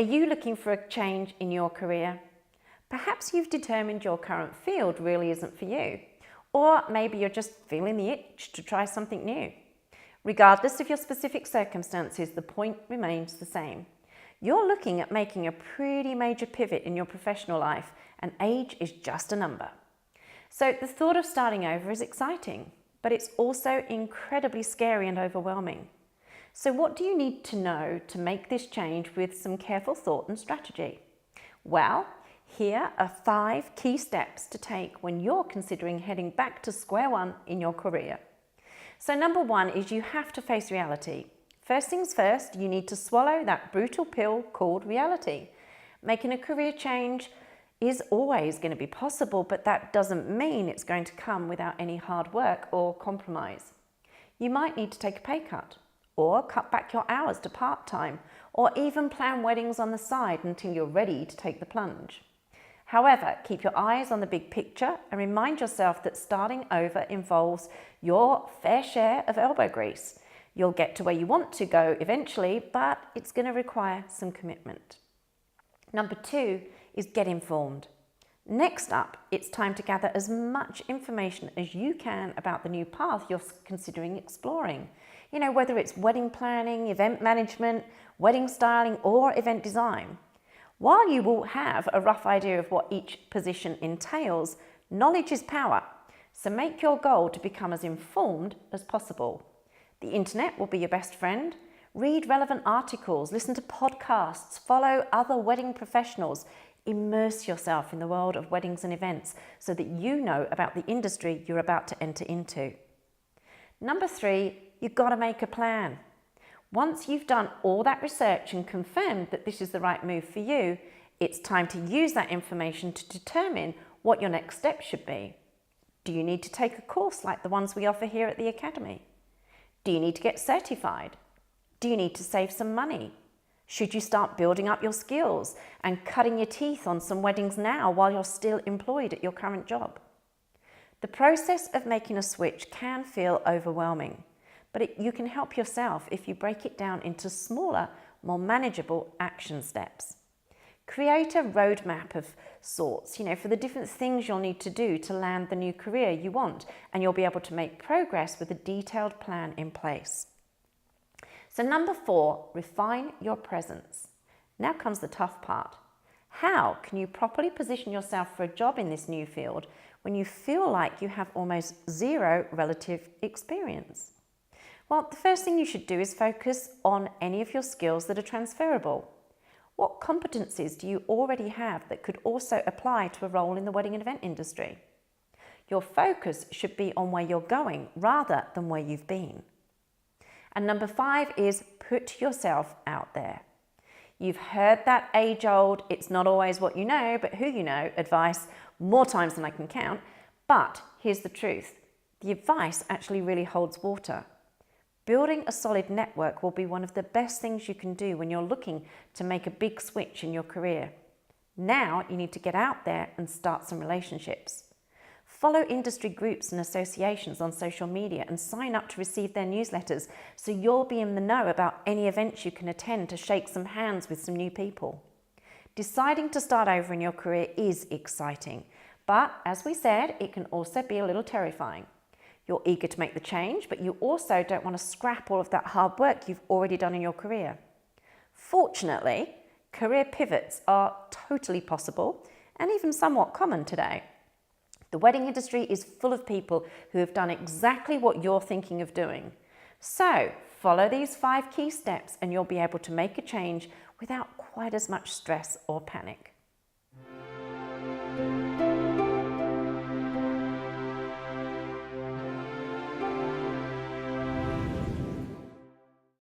Are you looking for a change in your career? Perhaps you've determined your current field really isn't for you, or maybe you're just feeling the itch to try something new. Regardless of your specific circumstances, the point remains the same. You're looking at making a pretty major pivot in your professional life, and age is just a number. So the thought of starting over is exciting, but it's also incredibly scary and overwhelming. So what do you need to know to make this change with some careful thought and strategy? Well, here are 5 key steps to take when you're considering heading back to square one in your career. So number 1 is you have to face reality. First things first, you need to swallow that brutal pill called reality. Making a career change is always going to be possible, but that doesn't mean it's going to come without any hard work or compromise. You might need to take a pay cut, or cut back your hours to part-time, or even plan weddings on the side until you're ready to take the plunge. However, keep your eyes on the big picture and remind yourself that starting over involves your fair share of elbow grease. You'll get to where you want to go eventually, but it's going to require some commitment. Number 2 is get informed. Next up, it's time to gather as much information as you can about the new path you're considering exploring. You know, whether it's wedding planning, event management, wedding styling, or event design. While you will have a rough idea of what each position entails, knowledge is power. So make your goal to become as informed as possible. The internet will be your best friend. Read relevant articles, listen to podcasts, follow other wedding professionals. Immerse yourself in the world of weddings and events so that you know about the industry you're about to enter into. Number 3, you've got to make a plan. Once you've done all that research and confirmed that this is the right move for you, it's time to use that information to determine what your next step should be. Do you need to take a course like the ones we offer here at the Academy? Do you need to get certified? Do you need to save some money? Should you start building up your skills and cutting your teeth on some weddings now while you're still employed at your current job? The process of making a switch can feel overwhelming, but you can help yourself if you break it down into smaller, more manageable action steps. Create a roadmap of sorts, for the different things you'll need to do to land the new career you want, and you'll be able to make progress with a detailed plan in place. So number 4, refine your presence. Now comes the tough part. How can you properly position yourself for a job in this new field when you feel like you have almost zero relative experience? Well, the first thing you should do is focus on any of your skills that are transferable. What competencies do you already have that could also apply to a role in the wedding and event industry? Your focus should be on where you're going rather than where you've been. And number 5 is put yourself out there. You've heard that age-old, it's not always what you know, but who you know advice more times than I can count. But here's the truth. The advice actually really holds water. Building a solid network will be one of the best things you can do when you're looking to make a big switch in your career. Now you need to get out there and start some relationships. Follow industry groups and associations on social media and sign up to receive their newsletters so you'll be in the know about any events you can attend to shake some hands with some new people. Deciding to start over in your career is exciting, but as we said, it can also be a little terrifying. You're eager to make the change, but you also don't want to scrap all of that hard work you've already done in your career. Fortunately, career pivots are totally possible and even somewhat common today. The wedding industry is full of people who have done exactly what you're thinking of doing. So follow these 5 key steps and you'll be able to make a change without quite as much stress or panic.